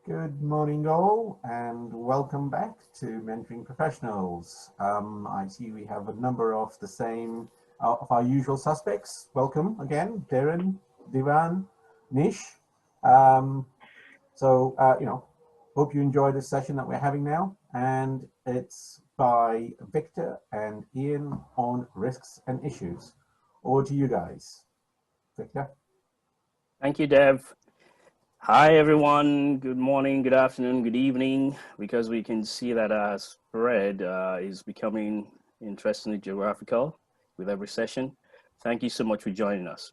Good morning all and welcome back to Mentoring Professionals. I see we have a number of the same of our usual suspects. Welcome again, Darren, Divan, Nish. Hope you enjoy this session that we're having now, and it's by Victor and Ian on risks and issues. Over to you guys. Victor. Thank you, Dev. Hi, everyone. Good morning, good afternoon, good evening, because we can see that our spread is becoming interestingly geographical with every session. Thank you so much for joining us.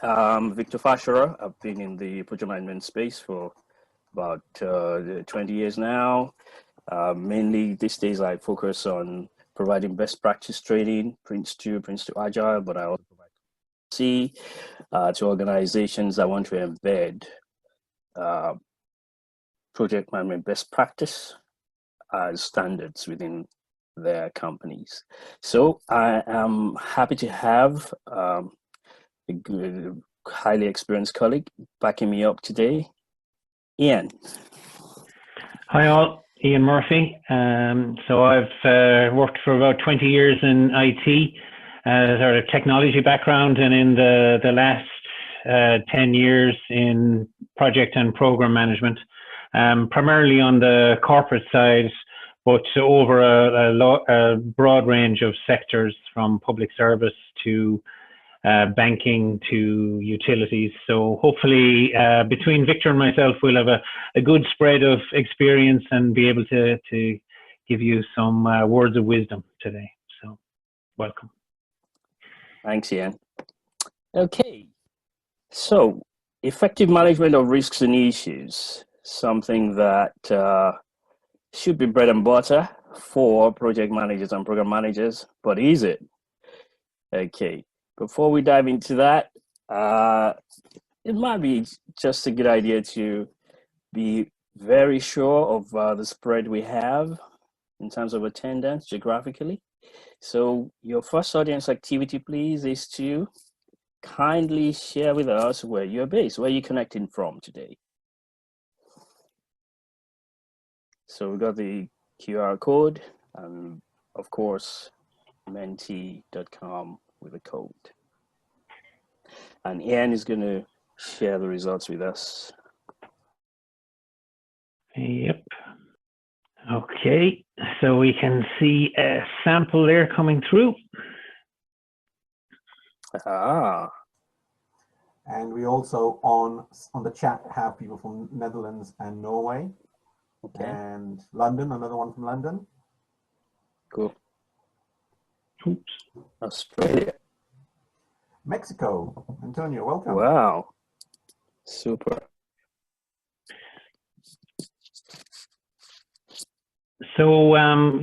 Victor Fashoro. I've been in the project management space for about 20 years now. Mainly these days I focus on providing best practice training, Prince 2 Agile, but I also provide to organizations that want to embed project management best practice as standards within their companies. So I am happy to have a good, highly experienced colleague backing me up today, Ian. Hi all, Ian Murphy. So I've worked for about 20 years in IT, sort of technology background, and in the last 10 years in project and program management, primarily on the corporate side, but over a broad range of sectors from public service to banking to utilities. So hopefully between Victor and myself, we'll have a good spread of experience and be able to give you some words of wisdom today. So welcome. Thanks, Ian. Okay. So, effective management of risks and issues, something that should be bread and butter for project managers and program managers, but is it? Okay, before we dive into that, it might be just a good idea to be very sure of the spread we have in terms of attendance geographically. So, your first audience activity, please, is to kindly share with us where you're based, where you're connecting from today. So we got the QR code and of course, menti.com with a code. And Ian is going to share the results with us. Yep. Okay, so we can see a sample there coming through. And we also on the chat have people from Netherlands and Norway. Okay. And London, another one from London. Cool. Oops. Australia. Mexico. Antonio, welcome. Wow. Super. So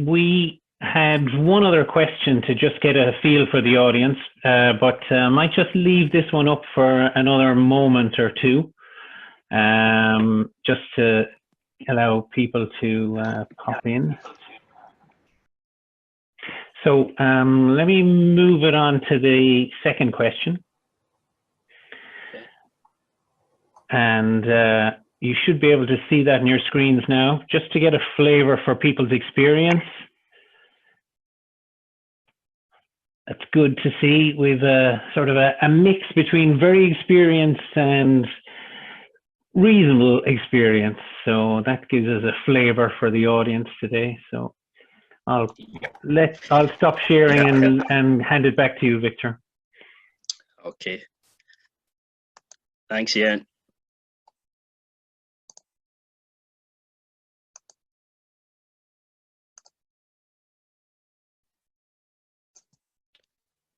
we had one other question to just get a feel for the audience, but might just leave this one up for another moment or two, just to allow people to pop in. So let me move it on to the second question. And you should be able to see that in your screens now, just to get a flavor for people's experience. That's good to see. We've sort of a mix between very experienced and reasonable experience. So that gives us a flavor for the audience today. So I'll stop sharing and hand it back to you, Victor. Okay. Thanks, Ian.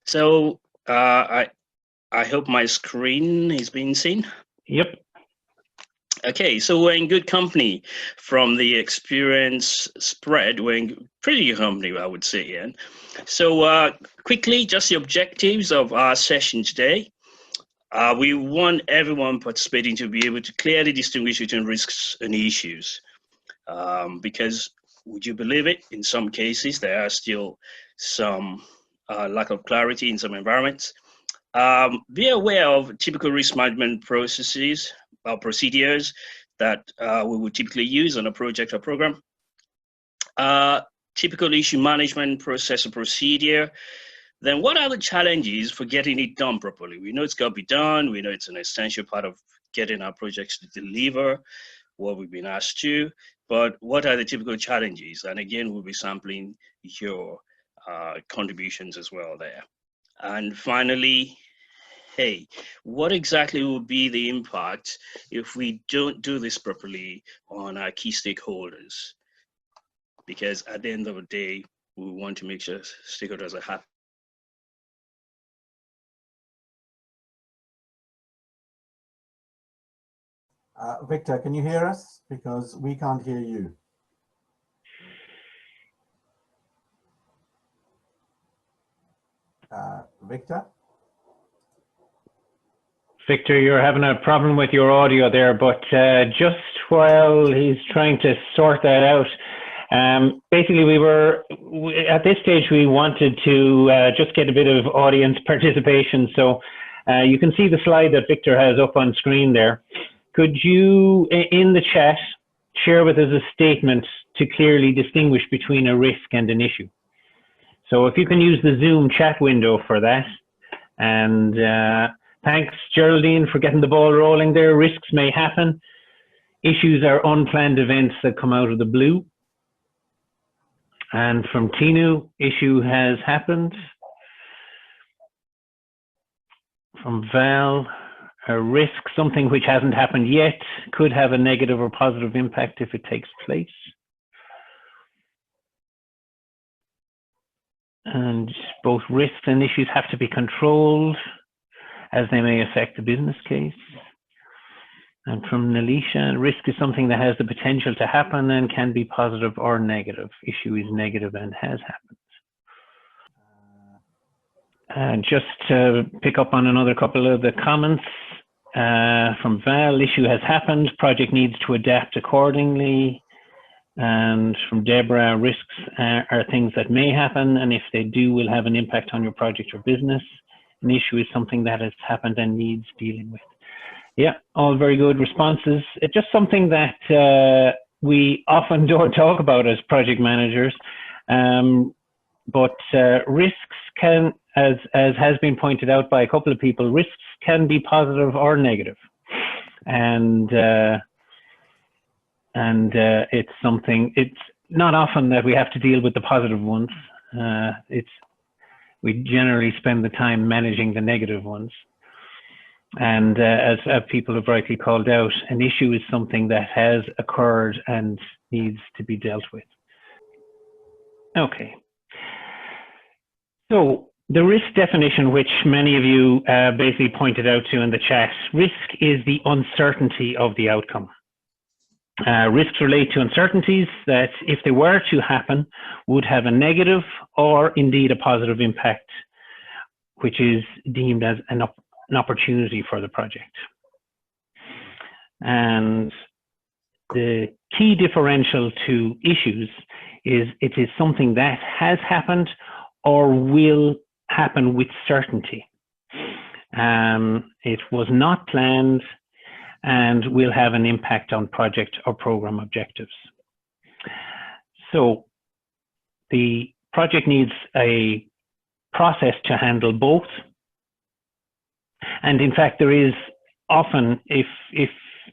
So I hope my screen is being seen. Yep. Okay, so we're in good company. From the experience spread, we're in pretty good company, I would say, Ian. So quickly, just the objectives of our session today. We want everyone participating to be able to clearly distinguish between risks and issues. Because, would you believe it, in some cases, there are still some lack of clarity in some environments. Be aware of typical risk management processes or procedures that we would typically use on a project or program. Typical issue management process or procedure. Then what are the challenges for getting it done properly? We know it's got to be done. We know it's an essential part of getting our projects to deliver what we've been asked to, but what are the typical challenges? And again, we'll be sampling your contributions as well there. And finally, hey, what exactly will be the impact if we don't do this properly on our key stakeholders? Because at the end of the day, we want to make sure stakeholders are happy. Victor, can you hear us? Because we can't hear you. Victor? Victor, you're having a problem with your audio there, but just while he's trying to sort that out, basically at this stage we wanted to just get a bit of audience participation. So you can see the slide that Victor has up on screen there. Could you, in the chat, share with us a statement to clearly distinguish between a risk and an issue? So if you can use the Zoom chat window for that. And thanks, Geraldine, for getting the ball rolling there. Risks may happen. Issues are unplanned events that come out of the blue. And from Tinu, issue has happened. From Val, a risk, something which hasn't happened yet, could have a negative or positive impact if it takes place. And both risks and issues have to be controlled as they may affect the business case. And from Nalisha, risk is something that has the potential to happen and can be positive or negative. Issue is negative and has happened. And just to pick up on another couple of the comments from Val, issue has happened, project needs to adapt accordingly. And from Deborah, risks are things that may happen, and if they do, will have an impact on your project or business. An issue is something that has happened and needs dealing with. Yeah, all very good responses. It's just something that we often don't talk about as project managers, but risks can, as has been pointed out by a couple of people, risks can be positive or negative. And it's not often that we have to deal with the positive ones. We generally spend the time managing the negative ones. And as people have rightly called out, an issue is something that has occurred and needs to be dealt with. Okay. So the risk definition, which many of you basically pointed out to in the chat, risk is the uncertainty of the outcome. Risks relate to uncertainties that, if they were to happen, would have a negative or indeed a positive impact, which is deemed as an opportunity for the project. And the key differential to issues is it is something that has happened or will happen with certainty. It was not planned and will have an impact on project or program objectives. So the project needs a process to handle both. And in fact, there is often, if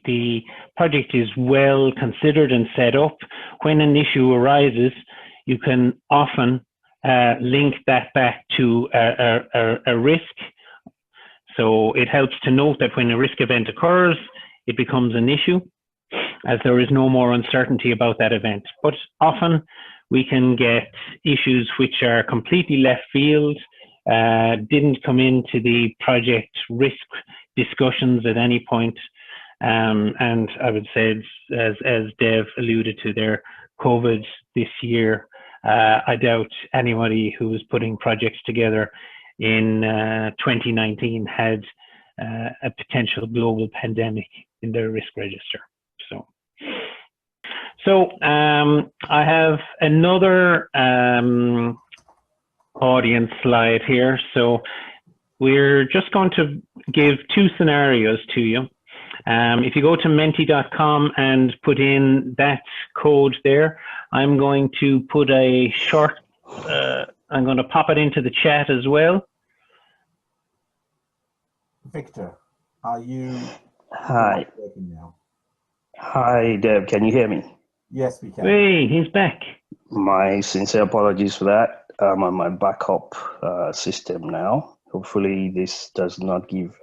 the project is well considered and set up, when an issue arises, you can often link that back to a risk. So it helps to note that when a risk event occurs, it becomes an issue, as there is no more uncertainty about that event. But often we can get issues which are completely left field, didn't come into the project risk discussions at any point. And I would say, as Dev alluded to there, COVID this year, I doubt anybody who was putting projects together in 2019 had a potential global pandemic in their risk register. So I have another audience slide here. So we're just going to give two scenarios to you. If you go to menti.com and put in that code there, I'm going to put a short, I'm going to pop it into the chat as well. Victor, are you Hi. working now? Hi, Deb. Can you hear me? Yes, we can. Hey, he's back. My sincere apologies for that. I'm on my backup system now. Hopefully, this does not give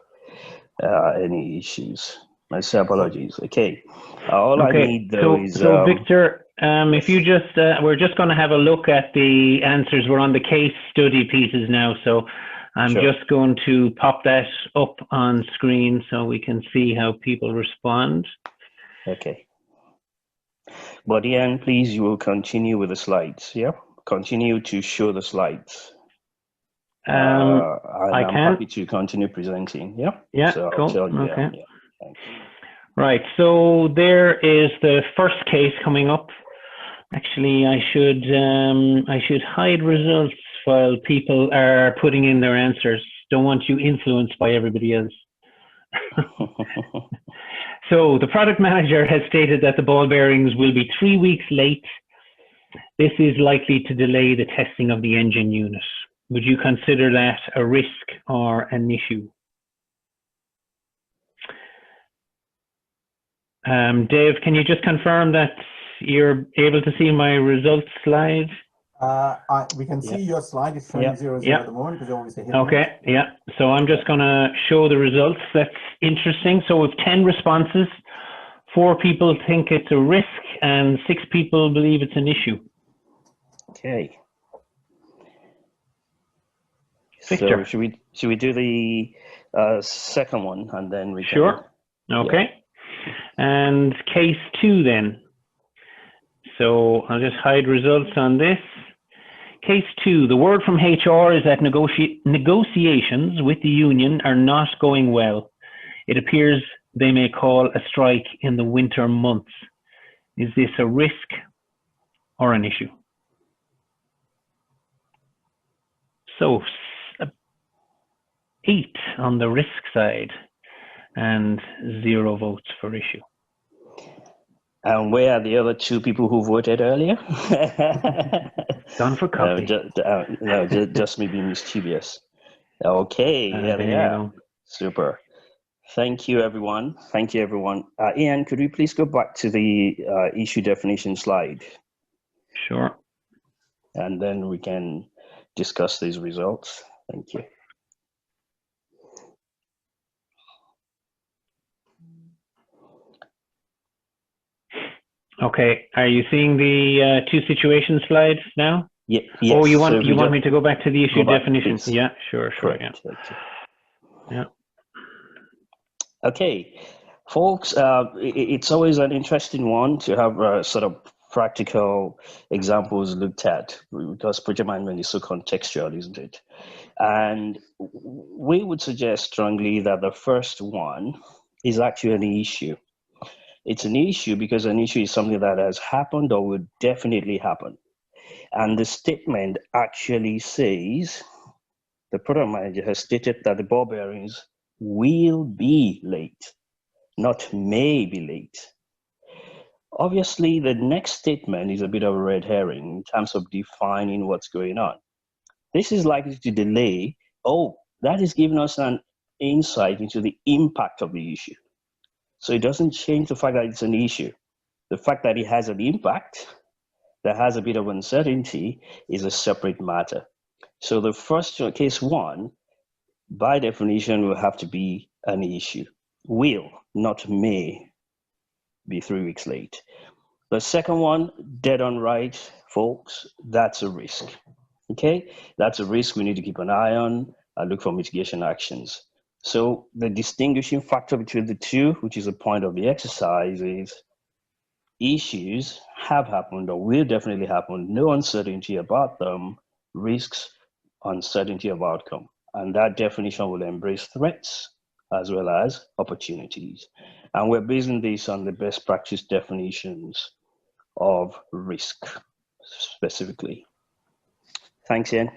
any issues. My sincere apologies. Okay. All I need though is so Victor, if you just we're just going to have a look at the answers. We're on the case study pieces now, so I'm just going to pop that up on screen so we can see how people respond. Okay. But Ian, please, you will continue with the slides. Yeah, continue to show the slides. I'm happy to continue presenting. Yeah. Yeah. So cool. I'll tell you. Okay. Yeah. Thank you. Right. So there is the first case coming up. Actually, I should hide results while people are putting in their answers. Don't want you influenced by everybody else. So the product manager has stated that the ball bearings will be 3 weeks late. This is likely to delay the testing of the engine unit. Would you consider that a risk or an issue? Dave, can you just confirm that you're able to see my results slide? We can see your slide. It's showing 0, 0 at the moment because you always say hit. Okay, yeah. So I'm just going to show the results. That's interesting. So with 10 responses, 4 people think it's a risk and 6 people believe it's an issue. Okay. Victor. So should we do the second one and then we can... Sure. Okay. Yeah. And case 2 then. So I'll just hide results on this. Case 2, the word from HR is that negotiations with the union are not going well. It appears they may call a strike in the winter months. Is this a risk or an issue? So 8 on the risk side and 0 votes for issue. And where are the other 2 people who voted earlier? Gone for coffee. No, just me being mischievous. Okay, here they are. Super. Thank you, everyone. Thank you, everyone. Ian, could we please go back to the issue definition slide? Sure. And then we can discuss these results. Thank you. Okay, are you seeing the 2 situation slides now? Yeah. Yes. Oh, you want me to go back to the issue definition? Yeah, sure. Correct. Yeah. Okay, folks, it's always an interesting one to have sort of practical examples looked at because project management is so contextual, isn't it? And we would suggest strongly that the first one is actually an issue. It's an issue because an issue is something that has happened or will definitely happen. And the statement actually says, the product manager has stated that the ball bearings will be late, not may be late. Obviously, the next statement is a bit of a red herring in terms of defining what's going on. This is likely to delay. Oh, that is giving us an insight into the impact of the issue. So it doesn't change the fact that it's an issue. The fact that it has an impact, that has a bit of uncertainty, is a separate matter. So the first case 1, by definition, will have to be an issue. Will, not may, be 3 weeks late. The second one, dead on right, folks, that's a risk. Okay, that's a risk we need to keep an eye on and look for mitigation actions. So the distinguishing factor between the 2, which is the point of the exercise, is issues have happened or will definitely happen, no uncertainty about them, risks, uncertainty of outcome. And that definition will embrace threats as well as opportunities. And we're basing this on the best practice definitions of risk specifically. Thanks, Ian.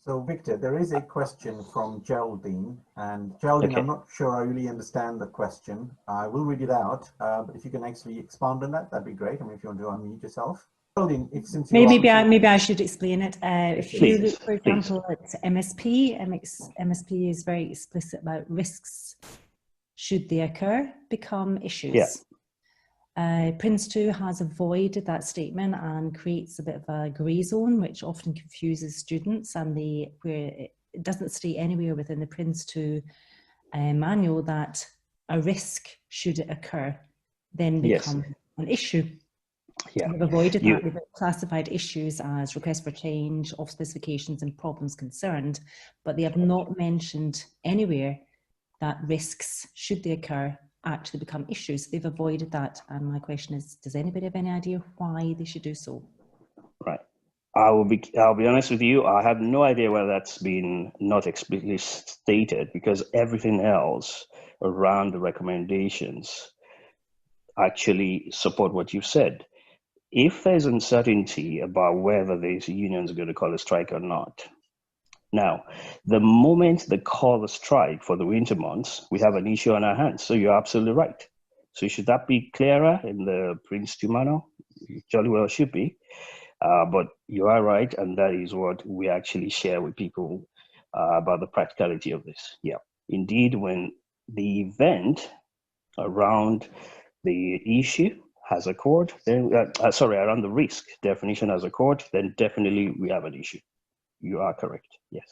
So Victor, there is a question from Geraldine, and Geraldine, Okay. I'm not sure I really understand the question. I will read it out, but if you can actually expand on that, that'd be great. I mean, if you want to unmute yourself. Geraldine, since you maybe I should explain it. If you Please, look, for example, at MSP, MSP is very explicit about risks, should they occur, become issues. Yeah. Prince2 has avoided that statement and creates a bit of a grey zone, which often confuses students, and where it doesn't state anywhere within the Prince2 manual that a risk, should it occur, then become an issue. Yeah. They've avoided that. They've classified issues as requests for change, off specifications, and problems concerned, but they have not mentioned anywhere that risks, should they occur, actually become issues. They've avoided that, and my question is, does anybody have any idea why they should do so? Right. I'll be honest with you, I have no idea whether that's been not explicitly stated, because everything else around the recommendations actually support what you've said. If there's uncertainty about whether these unions are going to call a strike or not, now, the moment they call a strike for the winter months, we have an issue on our hands. So you're absolutely right. So should that be clearer in the Prince2 manual? Jolly well should be. But you are right, and that is what we actually share with people about the practicality of this. Yeah, indeed, when the event around the issue has occurred, then around the risk definition has occurred, then definitely we have an issue. You are correct, yes.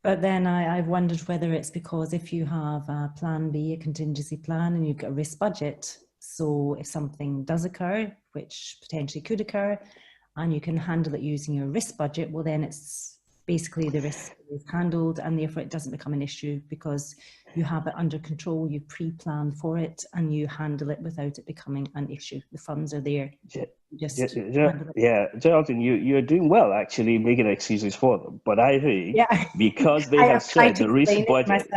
But then I've wondered whether it's because if you have a plan B, a contingency plan, and you've got a risk budget, so if something does occur, which potentially could occur, and you can handle it using your risk budget, well then it's basically the risk is handled, and therefore it doesn't become an issue because you have it under control, you pre-plan for it, and you handle it without it becoming an issue. The funds are there. Jonathan, you're doing well actually making excuses for them, but I think because they have said the risk budget,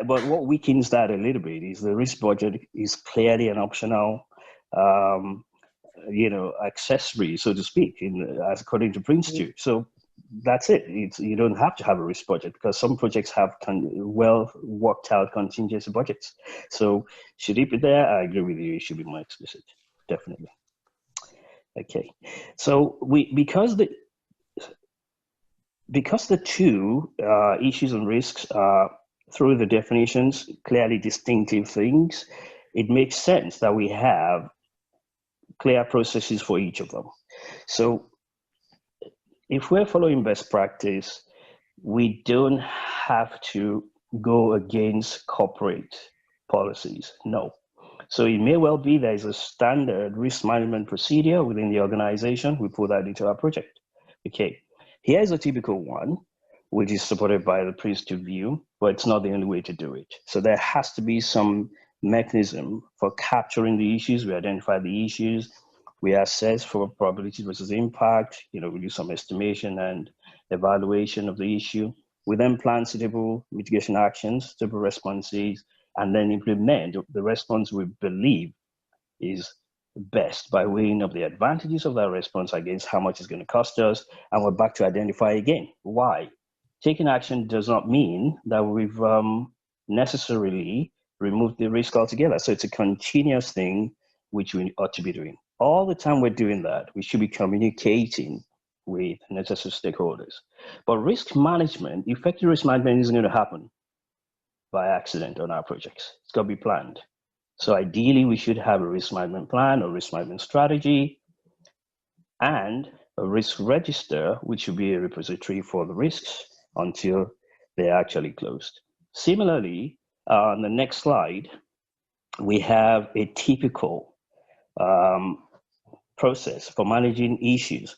but what weakens that a little bit is the risk budget is clearly an optional accessory, so to speak, as according to Prince2. So that's it. You don't have to have a risk budget because some projects have well worked out contingency budgets. So should it be there? I agree with you. It should be more explicit, definitely. Okay, so because the two issues and risks are through the definitions clearly distinctive things, it makes sense that we have clear processes for each of them. So if we're following best practice, we don't have to go against corporate policies, no. So it may well be there's a standard risk management procedure within the organization. We put that into our project. Okay, here's a typical one, which is supported by the Prince2 view, but it's not the only way to do it. So there has to be some mechanism for capturing the issues. We identify the issues, we assess for probability versus impact, we do some estimation and evaluation of the issue. We then plan suitable mitigation actions, suitable responses, and then implement the response we believe is best by weighing up the advantages of that response against how much it's going to cost us. And we're back to identify again. Why? Taking action does not mean that we've necessarily removed the risk altogether. So it's a continuous thing which we ought to be doing. All the time we're doing that, we should be communicating with necessary stakeholders. But risk management, effective risk management isn't going to happen by accident on our projects. It's got to be planned. So ideally, we should have a risk management plan or risk management strategy and a risk register, which should be a repository for the risks until they're actually closed. Similarly, on the next slide, we have a typical process for managing issues.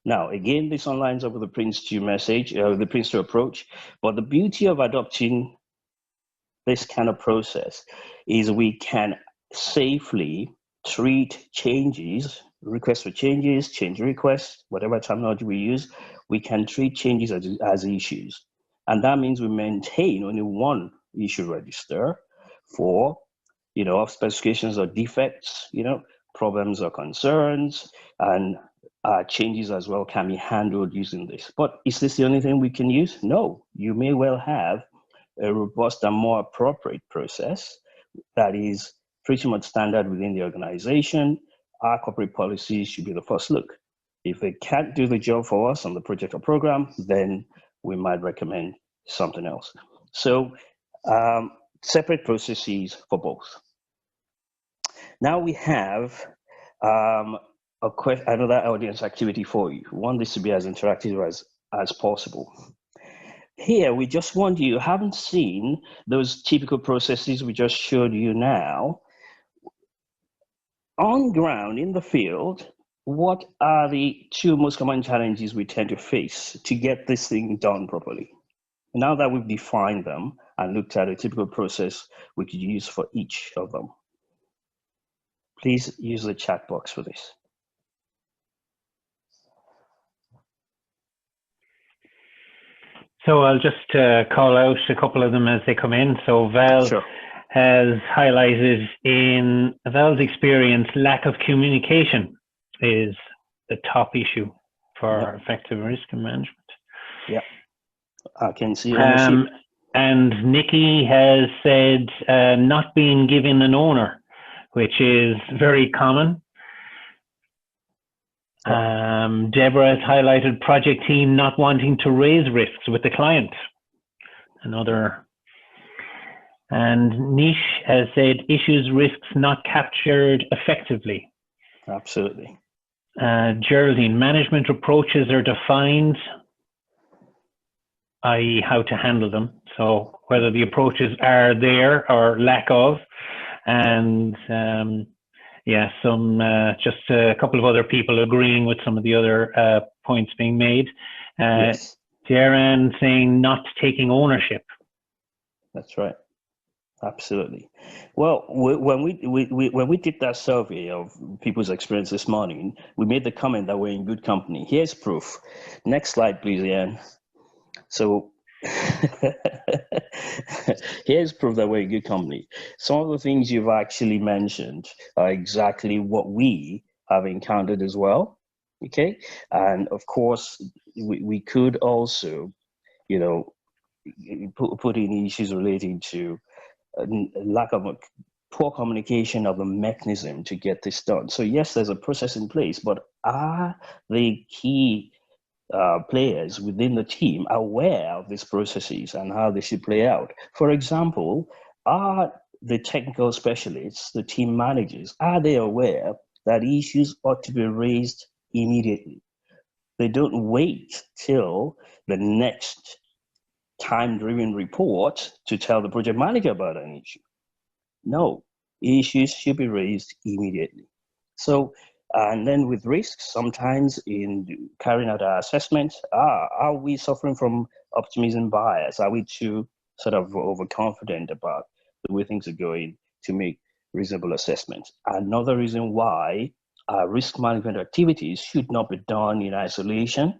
Now, again, this aligns up with the Prince2 message, the Prince2 approach, but the beauty of adopting this kind of process is we can safely treat changes, requests for changes, change requests, whatever terminology we use, we can treat changes as issues. And that means we maintain only one issue register for, off specifications or defects, problems or concerns, and changes as well can be handled using this. But is this the only thing we can use? No, you may well have a robust and more appropriate process that is pretty much standard within the organization. Our corporate policies should be the first look. If they can't do the job for us on the project or program, then we might recommend something else. So separate processes for both. Now we have another audience activity for you. We want this to be as interactive as possible. Here, we just want you, haven't seen those typical processes we just showed you now. On ground, in the field, what are the two most common challenges we tend to face to get this thing done properly? Now that we've defined them and looked at a typical process we could use for each of them, please use the chat box for this. So I'll just call out a couple of them as they come in. So Val has highlighted in Val's experience, lack of communication is the top issue for effective risk management. Yeah, I can see ownership. And Nikki has said not being given an owner, which is very common. Deborah has highlighted project team not wanting to raise risks with the client. Another. And Nish has said issues, risks not captured effectively. Absolutely. Geraldine, management approaches are defined, i.e. how to handle them. So whether the approaches are there or lack of. And yeah, just a couple of other people agreeing with some of the other points being made. Yes. Darren saying not taking ownership. That's right. Absolutely. Well, when we did that survey of people's experience this morning, we made the comment that we're in good company. Here's proof. Next slide, please, Ian. So here's proof that we're in good company. Some of the things you've actually mentioned are exactly what we have encountered as well. Okay, and of course, we could also, you know, put in issues relating to lack of poor communication of the mechanism to get this done. So yes, there's a process in place, but are the key players within the team aware of these processes and how they should play out? For example, are the technical specialists, the team managers, are they aware that issues ought to be raised immediately? They don't wait till the next time-driven report to tell the project manager about an issue. No, issues should be raised immediately. So, and then with risks, sometimes in carrying out our assessments, are we suffering from optimism bias? Are we too sort of overconfident about the way things are going to make reasonable assessments? Another reason why our risk management activities should not be done in isolation.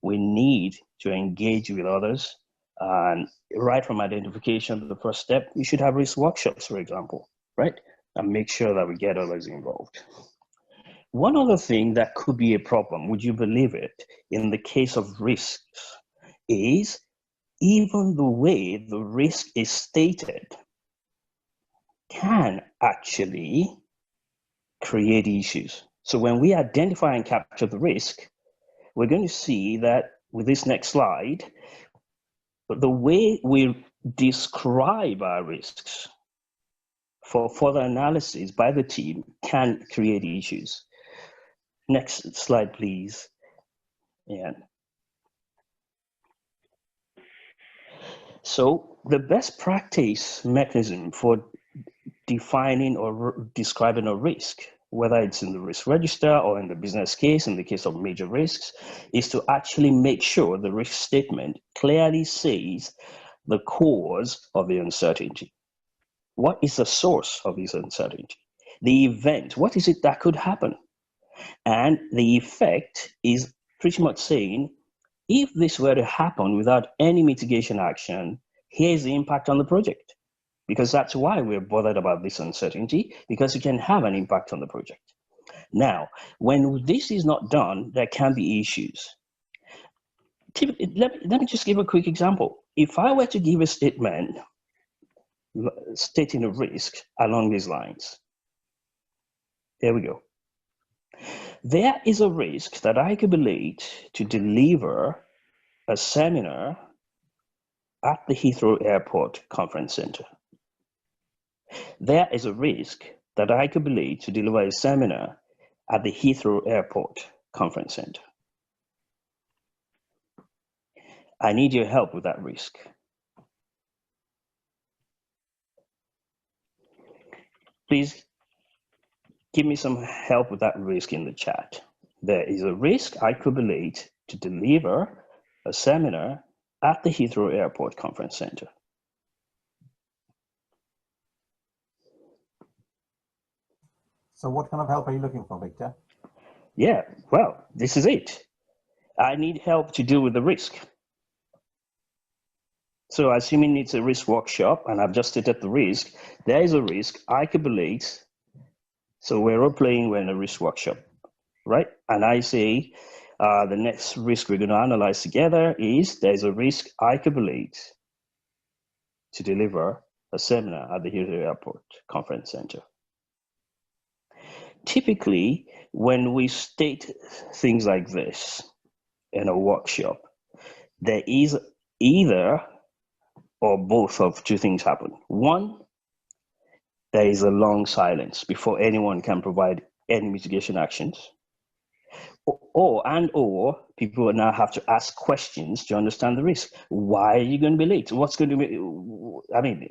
We need to engage with others. And right from identification, the first step, you should have risk workshops, for example, right? And make sure that we get others involved. One other thing that could be a problem, would you believe it, in the case of risks is even the way the risk is stated can actually create issues. So when we identify and capture the risk, we're going to see that with this next slide, the way we describe our risks for further analysis by the team can create issues. Next slide, please. Ian. So the best practice mechanism for defining or describing a risk, whether it's in the risk register or in the business case, in the case of major risks, is to actually make sure the risk statement clearly says the cause of the uncertainty. What is the source of this uncertainty? The event, what is it that could happen? And the effect is pretty much saying, if this were to happen without any mitigation action, here's the impact on the project. Because that's why we're bothered about this uncertainty, because it can have an impact on the project. Now, when this is not done, there can be issues. Let me just give a quick example. If I were to give a statement stating a risk along these lines, there we go. There is a risk that I could be late to deliver a seminar at the Heathrow Airport Conference Center. There is a risk that I could be late to deliver a seminar at the Heathrow Airport Conference Center. I need your help with that risk. Please give me some help with that risk in the chat. There is a risk I could be late to deliver a seminar at the Heathrow Airport Conference Center. So what kind of help are you looking for, Victor? Yeah, well, this is it. I need help to deal with the risk. So assuming it's a risk workshop, and I've just stated the risk, there is a risk I could be late. So we're all playing, we're in a risk workshop, right? And I say, the next risk we're going to analyze together is there's a risk I could be late to deliver a seminar at the Heathrow Airport Conference Center. Typically, when we state things like this in a workshop, there is either or both of two things happen. One, there is a long silence before anyone can provide any mitigation actions. Or people now have to ask questions to understand the risk. Why are you going to be late? What's going to be, I mean,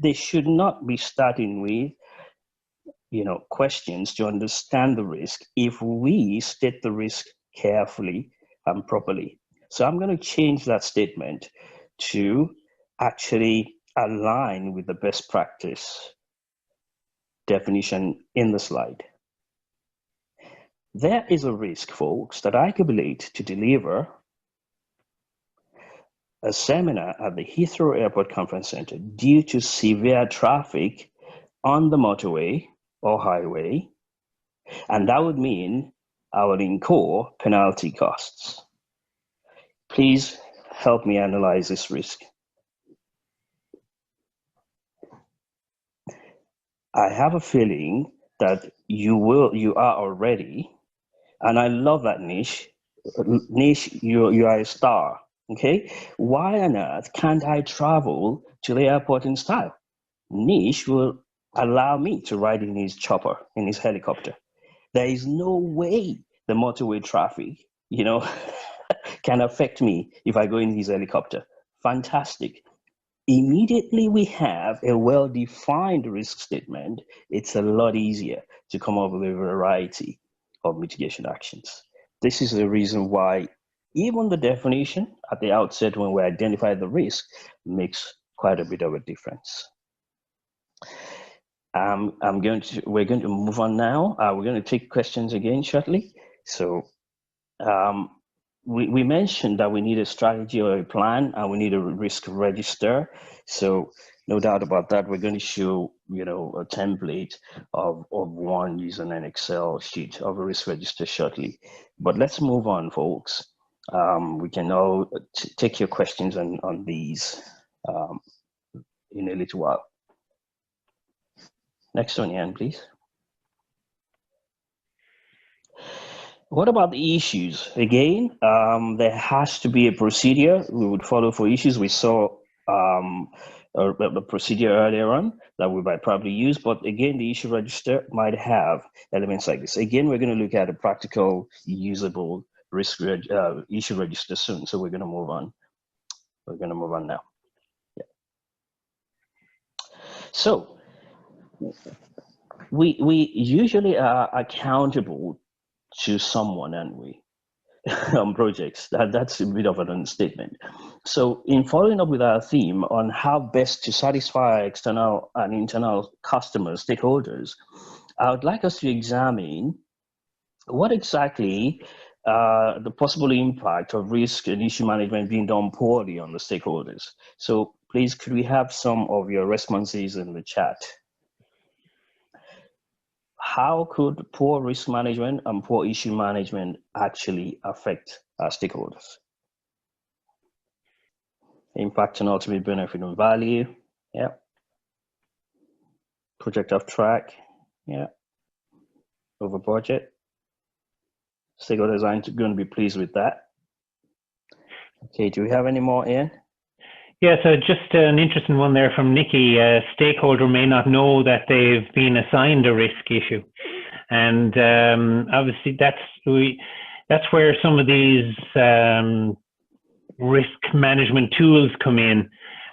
they should not be starting with, questions to understand the risk if we state the risk carefully and properly. So I'm going to change that statement to actually align with the best practice definition in the slide. There is a risk, folks, that I could be late to deliver a seminar at the Heathrow Airport Conference Center due to severe traffic on the motorway or highway, and that would mean I would incur penalty costs. Please help me analyze this risk. I have a feeling that you are already, and I love that niche. Niche, you are a star, okay? Why on earth can't I travel to the airport in style? Niche will allow me to ride in his chopper, in his helicopter. There is no way the motorway traffic, can affect me if I go in his helicopter. Fantastic. Immediately we have a well-defined risk statement, it's a lot easier to come up with a variety of mitigation actions. This is the reason why even the definition at the outset when we identify the risk makes quite a bit of a difference. We're going to move on now. We're going to take questions again shortly. So we mentioned that we need a strategy or a plan, and we need a risk register. So no doubt about that. We're going to show a template of one using an Excel sheet of a risk register shortly. But let's move on, folks. We can now take your questions on these in a little while. Next one, Ian, please. What about the issues? Again, there has to be a procedure we would follow for issues. We saw a procedure earlier on that we might probably use, but again, the issue register might have elements like this. Again, we're going to look at a practical, usable risk issue register soon, so we're going to move on. We're going to move on now. Yeah. So we usually are accountable to someone, aren't we, on projects? That's a bit of an understatement. So in following up with our theme on how best to satisfy external and internal customers, stakeholders, I would like us to examine what exactly the possible impact of risk and issue management being done poorly on the stakeholders. So please, could we have some of your responses in the chat? how could poor risk management and poor issue management actually affect our stakeholders? Impact and ultimate benefit and value. Yeah. Project off track. Yeah. Over budget. Stakeholders aren't going to be pleased with that. Okay, do we have any more, Ian? Yeah, so just an interesting one there from Nikki. A stakeholder may not know that they've been assigned a risk issue. And obviously that's where some of these risk management tools come in.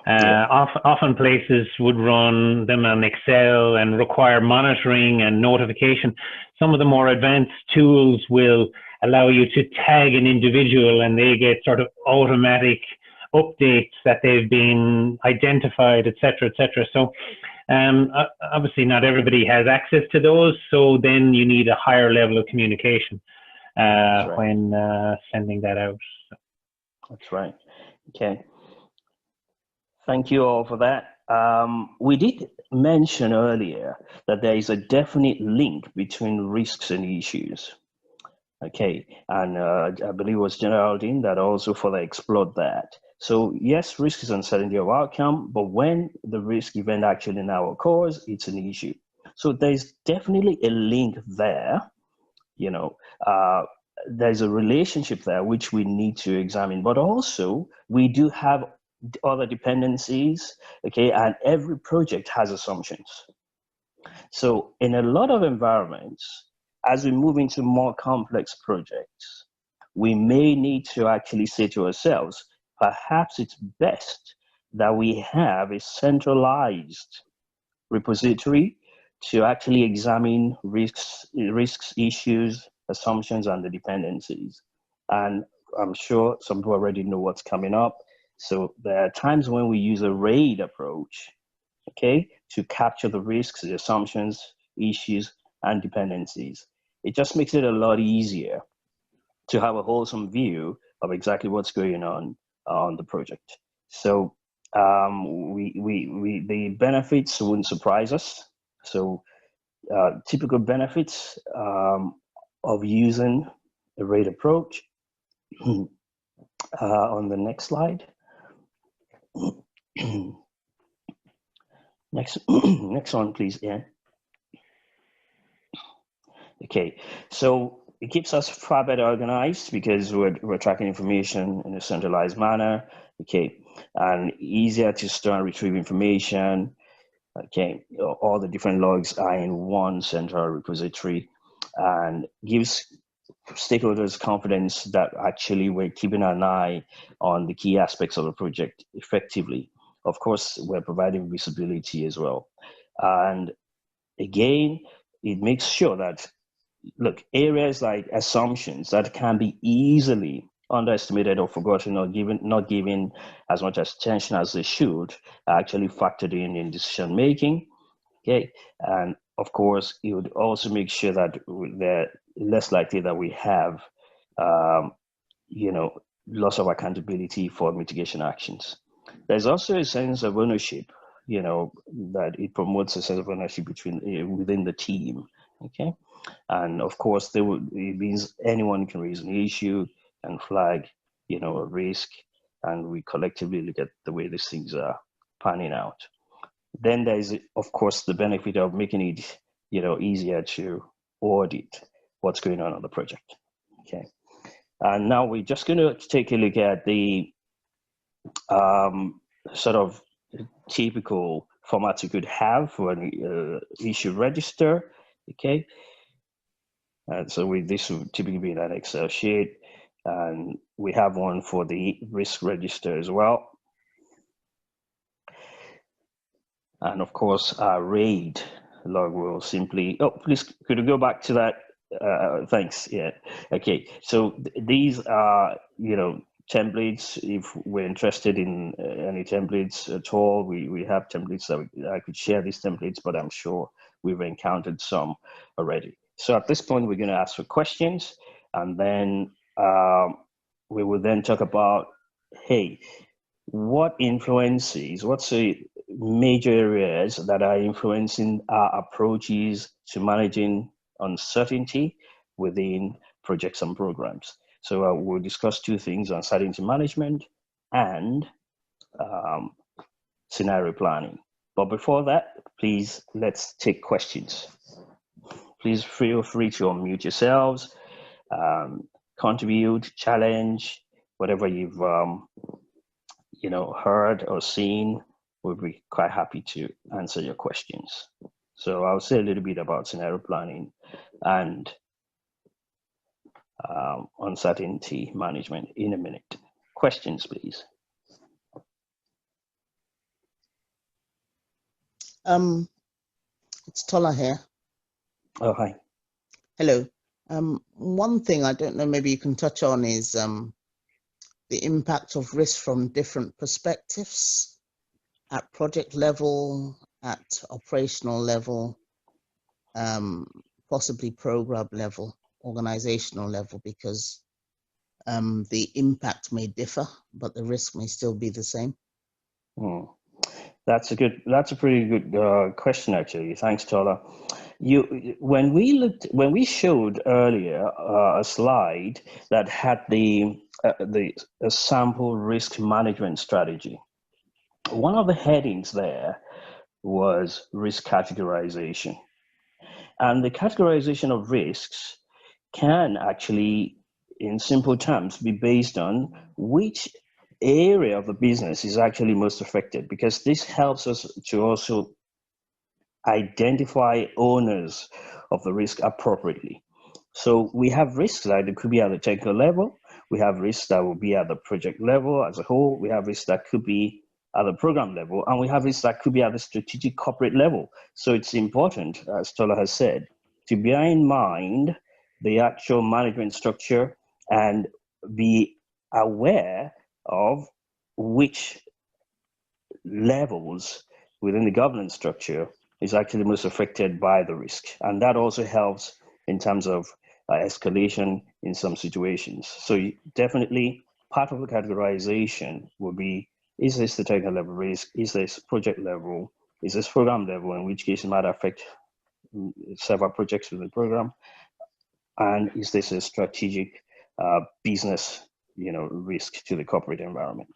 Often places would run them on Excel and require monitoring and notification. Some of the more advanced tools will allow you to tag an individual and they get sort of automatic updates that they've been identified, et cetera, et cetera. So obviously not everybody has access to those. So then you need a higher level of communication when sending that out. So. That's right. Okay. Thank you all for that. We did mention earlier that there is a definite link between risks and issues. Okay, and I believe it was Geraldine that also further explored that. So yes, risk is uncertainty of outcome, but when the risk event actually now occurs, it's an issue. So there's definitely a link there. You know, there's a relationship there which we need to examine, but also we do have other dependencies, okay, and every project has assumptions. So in a lot of environments, as we move into more complex projects, we may need to actually say to ourselves, perhaps it's best that we have a centralized repository to actually examine risks, issues, assumptions, and the dependencies. And I'm sure some people already know what's coming up. So there are times when we use a RAID approach, okay, to capture the risks, the assumptions, issues, and dependencies. It just makes it a lot easier to have a wholesome view of exactly what's going on the project. So the benefits wouldn't surprise us. So typical benefits of using a RAID approach. On the next slide. Next one, please, Ian. Okay, so it keeps us far better organized because we're tracking information in a centralized manner, okay, and easier to store and retrieve information, okay. All the different logs are in one central repository and gives stakeholders confidence that actually we're keeping an eye on the key aspects of the project effectively. Of course, we're providing visibility as well. And again, it makes sure that, look, areas like assumptions that can be easily underestimated or forgotten or not given as much attention as they should are actually factored in decision making. Okay, and of course, it would also make sure that they're less likely that we have, loss of accountability for mitigation actions. There's also a sense of ownership, that it promotes a sense of ownership within the team. Okay, and of course, it means anyone can raise an issue and flag, a risk, and we collectively look at the way these things are panning out. Then there is, of course, the benefit of making it, easier to audit what's going on the project. Okay, and now we're just going to take a look at the sort of typical formats you could have for an issue register. Okay, and so this would typically be in an Excel sheet, and we have one for the risk register as well. And of course, our RAID log will simply, please, could you go back to that? Thanks, yeah. Okay, so these are, templates. If we're interested in any templates at all, we have templates that I could share these templates, but I'm sure we've encountered some already. So at this point, we're gonna ask for questions, and then we will then talk about, hey, what's the major areas that are influencing our approaches to managing uncertainty within projects and programs. So we'll discuss two things: uncertainty management and scenario planning. But before that, please, let's take questions. Please feel free to unmute yourselves, contribute, challenge, whatever you've heard or seen. We'll be quite happy to answer your questions. So I'll say a little bit about scenario planning and uncertainty management in a minute. Questions, please. It's Tola here. Oh, hi. Hello. One thing I don't know, maybe you can touch on is the impact of risk from different perspectives at project level, at operational level, possibly program level, organizational level, because the impact may differ, but the risk may still be the same. That's a pretty good question, actually. Thanks, Tola. When we showed earlier a slide that had the sample risk management strategy, one of the headings there was risk categorization. And the categorization of risks can actually, in simple terms, be based on which area of the business is actually most affected, because this helps us to also identify owners of the risk appropriately. So we have risks that could be at the technical level, we have risks that will be at the project level as a whole, we have risks that could be at the program level, and we have risks that could be at the strategic corporate level. So it's important, as Tola has said, to bear in mind the actual management structure and be aware of which levels within the governance structure is actually most affected by the risk. And that also helps in terms of escalation in some situations. So definitely part of the categorization will be, is this the technical level risk? Is this project level? Is this program level? In which case it might affect several projects within the program. And is this a strategic business risk to the corporate environment?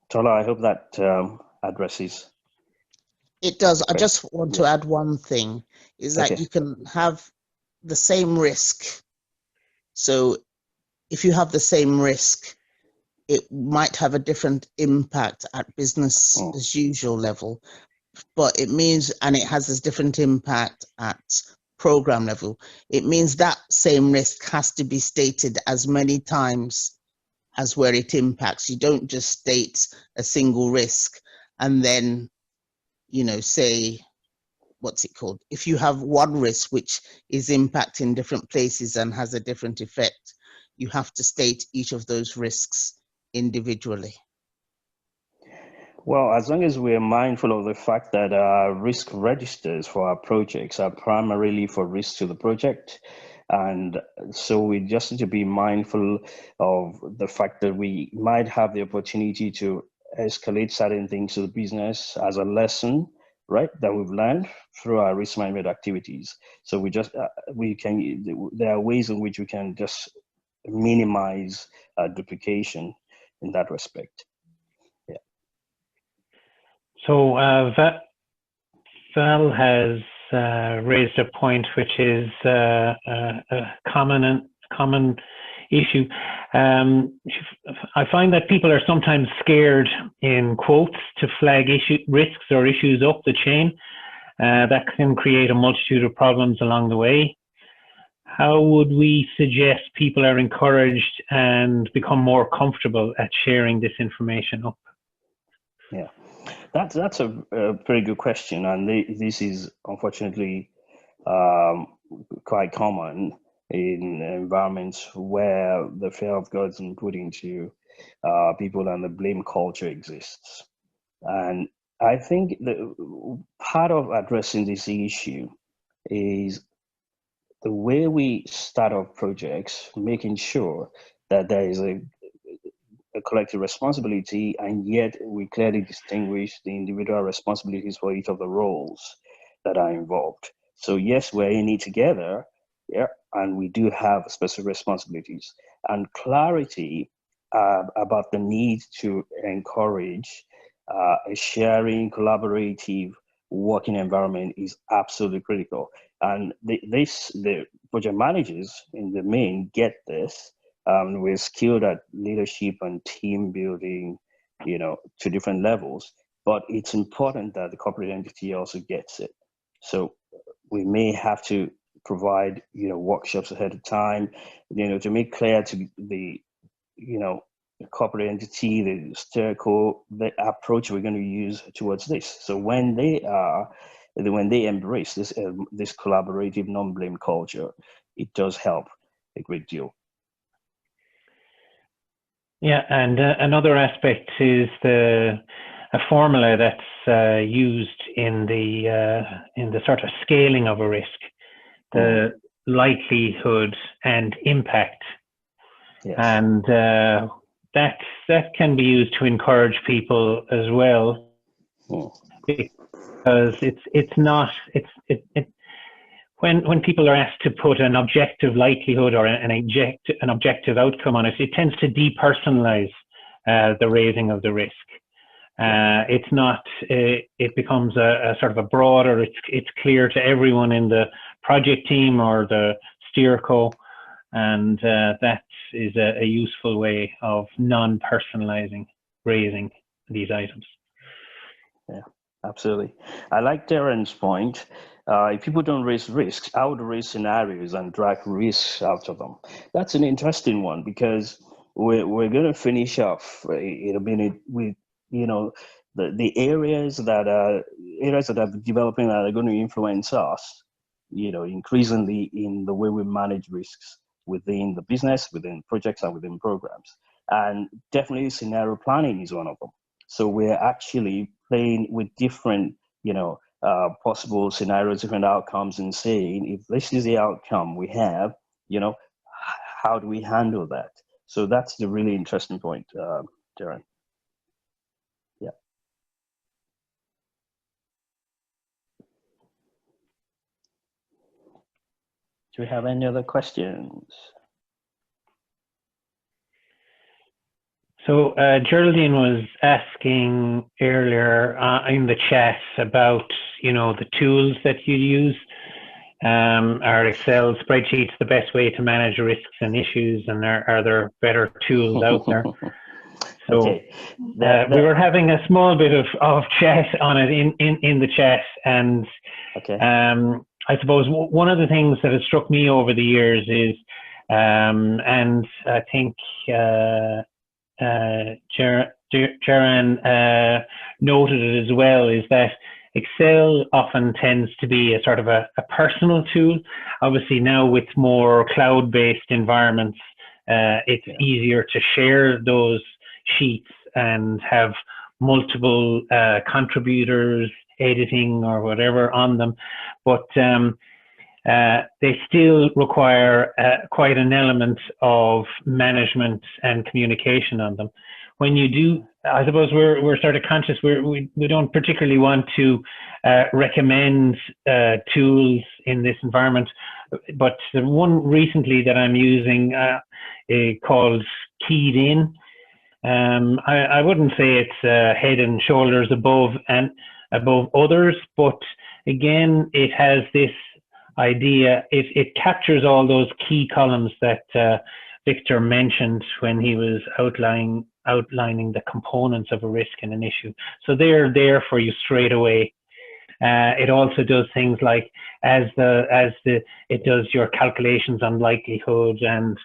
Tola, I hope that addresses. It does. I just want to add one thing, is that you can have the same risk. So if you have the same risk, it might have a different impact at business as usual level, but it means, and it has this different impact at program level. It means that same risk has to be stated as many times as where it impacts. You don't just state a single risk and then, say, what's it called? If you have one risk which is impacting different places and has a different effect, you have to state each of those risks individually. Well, as long as we're mindful of the fact that our risk registers for our projects are primarily for risk to the project. And so we just need to be mindful of the fact that we might have the opportunity to escalate certain things to the business as a lesson, right, that we've learned through our risk management activities. So there are ways in which we can just minimize duplication in that respect. Yeah. So Val has raised a point which is a common issue. I find that people are sometimes scared, in quotes, to flag risks or issues up the chain. That can create a multitude of problems along the way. How would we suggest people are encouraged and become more comfortable at sharing this information up? Yeah, that's a pretty good question, and this is unfortunately quite common in environments where the fear of God is put into people and the blame culture exists. And I think the part of addressing this issue is the way we start off projects, making sure that there is a collective responsibility, and yet we clearly distinguish the individual responsibilities for each of the roles that are involved. So yes, we're in it together, yeah, and we do have specific responsibilities. And clarity about the need to encourage a sharing, collaborative working environment is absolutely critical. And the project managers in the main get this. We're skilled at leadership and team building, to different levels. But it's important that the corporate entity also gets it. So we may have to provide, workshops ahead of time, to make clear to the, the corporate entity, the stakeholder, the approach we're going to use towards this. So when they embrace this collaborative non-blame culture, it does help a great deal. Yeah, and another aspect is a formula that's used in the sort of scaling of a risk, the likelihood and impact. Yes. And that can be used to encourage people as well, because when people are asked to put an objective likelihood or an objective outcome on it, it tends to depersonalize the raising of the risk. It's not. It becomes a sort of a broader. It's clear to everyone in the project team or the steerco, and that is a useful way of non-personalizing raising these items. Yeah, absolutely. I like Darren's point. If people don't raise risks, I would raise scenarios and drag risks out of them. That's an interesting one, because we're going to finish off in a minute with the areas that are developing that are going to influence us, increasingly in the way we manage risks within the business, within projects, and within programs. And definitely scenario planning is one of them. So we're actually playing with different, possible scenarios, different outcomes, and saying, if this is the outcome we have, how do we handle that? So that's the really interesting point, Darren. Yeah. Do we have any other questions? So Geraldine was asking earlier in the chat about, the tools that you use. Are Excel spreadsheets the best way to manage risks and issues, and are there better tools out there? So okay. We were having a small bit of chat on it in the chat, and okay. I suppose one of the things that has struck me over the years is, and I think Jaran noted it as well, is that Excel often tends to be a sort of a personal tool. Obviously now with more cloud-based environments, it's easier to share those sheets and have multiple contributors editing or whatever on them, but they still require quite an element of management and communication on them. When you do, I suppose we're sort of conscious, we don't particularly want to recommend tools in this environment, but the one recently that I'm using called Keyed In. I wouldn't say it's head and shoulders above others, but again, it has this idea. It captures all those key columns that Victor mentioned when he was outlining the components of a risk and an issue. So they're there for you straight away. It also does things like it does your calculations on likelihood and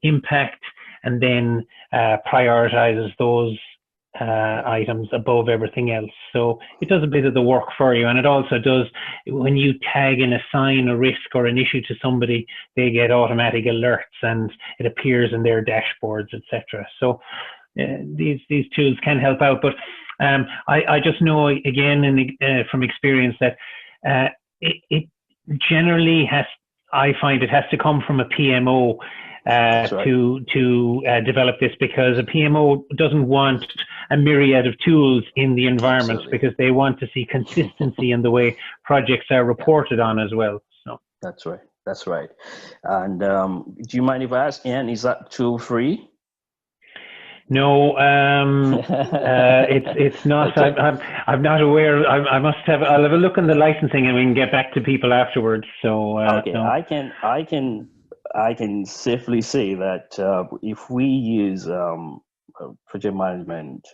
impact, and then prioritizes those items above everything else. So it does a bit of the work for you, and it also does, when you tag and assign a risk or an issue to somebody, they get automatic alerts and it appears in their dashboards, etc. So these tools can help out, but I just know again from experience that it generally I find it has to come from a PMO to develop this, because a PMO doesn't want a myriad of tools in the environment. Absolutely. Because they want to see consistency in the way projects are reported on as well. So that's right. That's right. And do you mind if I ask, Ian, is that tool free? No, it's not. Okay. I'm not aware. I must have. I'll have a look in the licensing, and we can get back to people afterwards. So okay, no. I can safely say that if we use project management,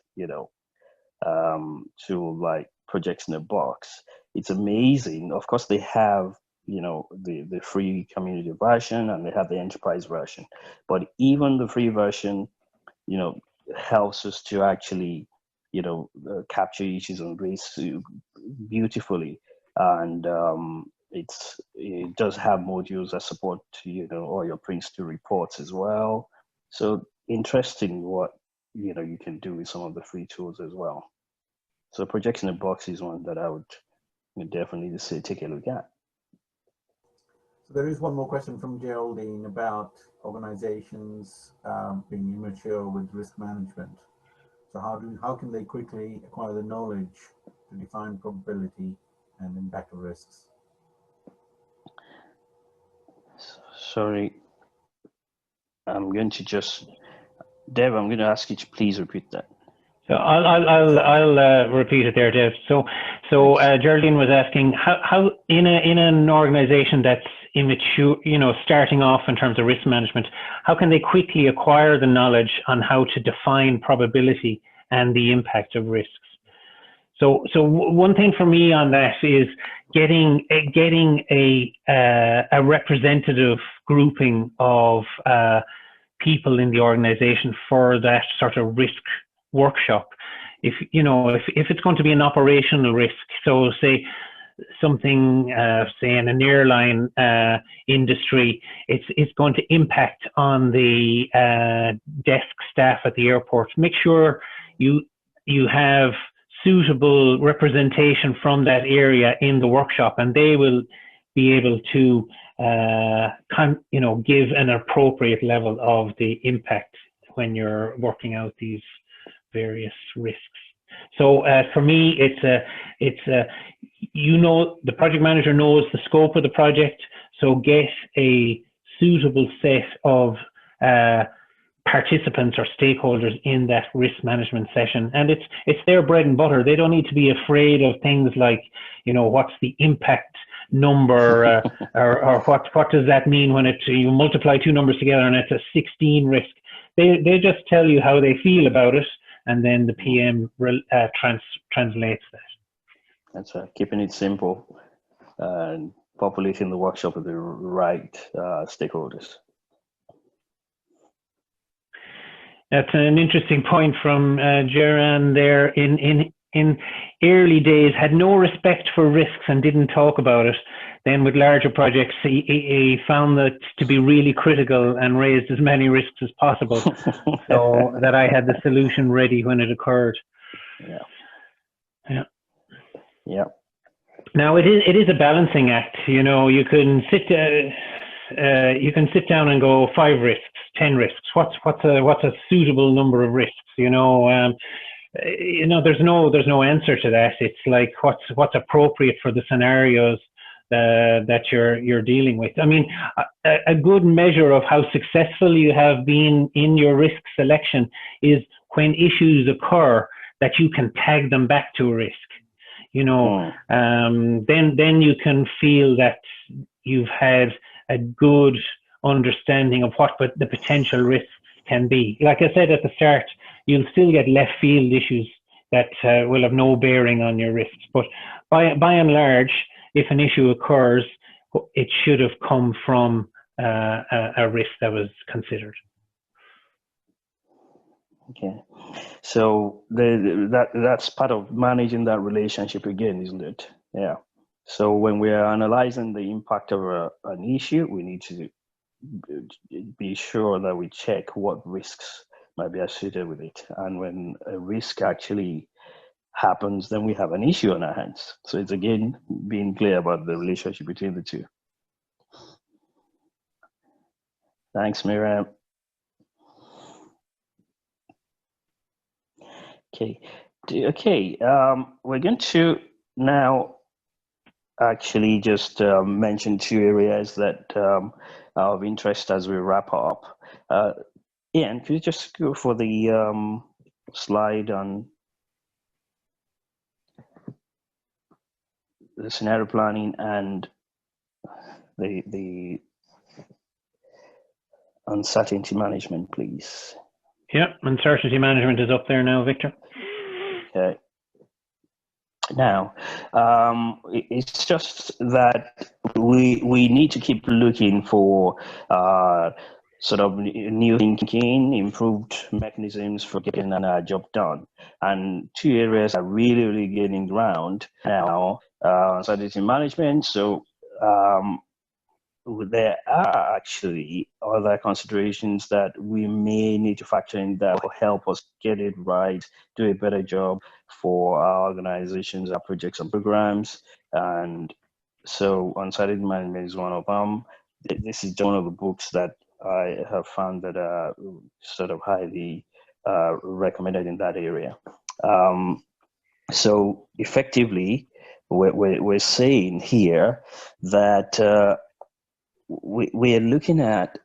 to like projects in a box, it's amazing. Of course, they have the free community version, and they have the enterprise version, but even the free version helps us to actually capture issues and risks beautifully, and it does have modules that support all your Prince2 reports as well. So interesting what you can do with some of the free tools as well. So projects in a box is one that I would definitely say take a look at. So there is one more question from Geraldine about organizations being immature with risk management. So how can they quickly acquire the knowledge to define probability and impact of risks? Sorry, I'm going to just, Dev, I'm going to ask you to please repeat that. So I'll repeat it there, Dev. So Geraldine was asking how in an organization that's immature, starting off in terms of risk management, how can they quickly acquire the knowledge on how to define probability and the impact of risks? So one thing for me on that is getting a representative grouping of people in the organization for that sort of risk workshop. If it's going to be an operational risk, so say something say in an airline industry, it's going to impact on the desk staff at the airport. Make sure you have suitable representation from that area in the workshop, and they will be able to give an appropriate level of the impact when you're working out these various risks. So for me, the project manager knows the scope of the project, so get a suitable set of participants or stakeholders in that risk management session, and it's their bread and butter. They don't need to be afraid of things like what's the impact number or what does that mean when you multiply two numbers together and it's a 16 risk. They just tell you how they feel about it, and then the PM translates that. That's right. Keeping it simple and populating the workshop with the right stakeholders. That's an interesting point from Geran there. In early days, had no respect for risks and didn't talk about it. Then with larger projects, he found that to be really critical and raised as many risks as possible, so that I had the solution ready when it occurred. Yeah. Now it is a balancing act. You can sit down and go 5 risks, 10 risks. What's a suitable number of risks? There's no answer to that. It's like what's appropriate for the scenarios that you're dealing with. I mean, a good measure of how successful you have been in your risk selection is when issues occur that you can tag them back to a risk. Then you can feel that you've had a good understanding of what the potential risks can be. Like I said at the start, you'll still get left field issues that will have no bearing on your risks. But by and large, if an issue occurs, it should have come from a risk that was considered. Okay, so that's part of managing that relationship again, isn't it? Yeah. So when we are analyzing the impact of an issue, we need to be sure that we check what risks might be associated with it. And when a risk actually happens, then we have an issue on our hands. So it's again being clear about the relationship between the two. Thanks, Miriam. Okay, we're going to now actually just mention two areas that are of interest as we wrap up. Ian, could you just go for the slide on the scenario planning and the uncertainty management, please? Yeah, uncertainty management is up there now, Victor. Okay. Now, it's just that we need to keep looking for sort of new thinking, improved mechanisms for getting our job done. And two areas are really gaining ground now: uncertainty management. So there are actually other considerations that we may need to factor in that will help us get it right, do a better job for our organizations, our projects and programs. And so uncertainty management is one of them. This is one of the books that I have found that are sort of highly recommended in that area. So effectively, we're saying here that we are looking at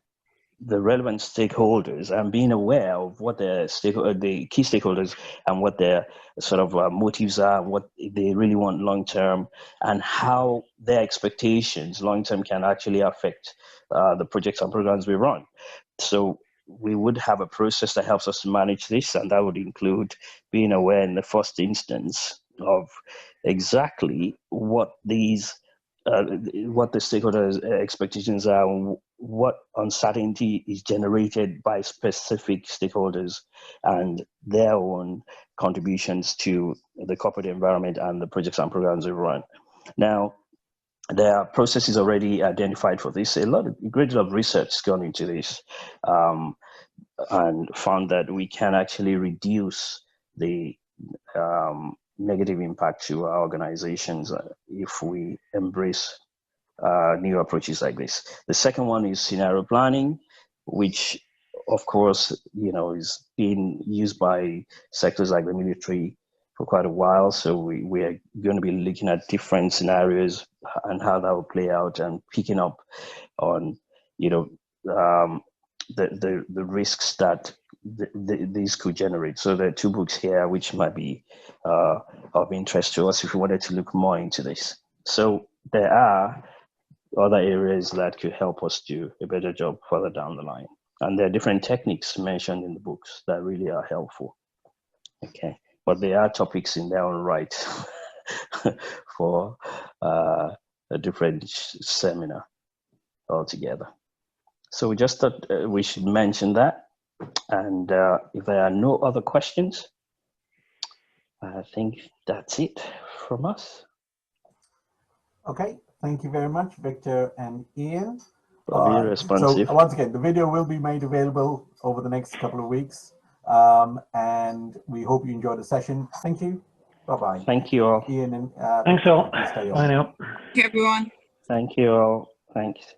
the relevant stakeholders and being aware of what the key stakeholders and what their sort of motives are, what they really want long term, and how their expectations long term can actually affect the projects and programs we run. So we would have a process that helps us to manage this, and that would include being aware in the first instance of exactly what these what the stakeholders' expectations are, and what uncertainty is generated by specific stakeholders and their own contributions to the corporate environment and the projects and programs we run. Now, there are processes already identified for this. A great deal of research has gone into this, and found that we can actually reduce the negative impact to our organizations if we embrace new approaches like this. The second one is scenario planning, which of course, is being used by sectors like the military for quite a while. So we are going to be looking at different scenarios and how that will play out, and picking up on, the risks that these could generate. So there are two books here which might be of interest to us if we wanted to look more into this. So there are other areas that could help us do a better job further down the line. And there are different techniques mentioned in the books that really are helpful. Okay, but there are topics in their own right for a different seminar altogether. So we just thought we should mention that. And if there are no other questions, I think that's it from us. Okay, thank you very much, Victor and Ian. Responsive. So once again, the video will be made available over the next couple of weeks, and we hope you enjoyed the session. Thank you. Bye-bye. Thank you all. Ian and thanks all. stay on. Bye now. Thank you, everyone. Thank you all. Thanks.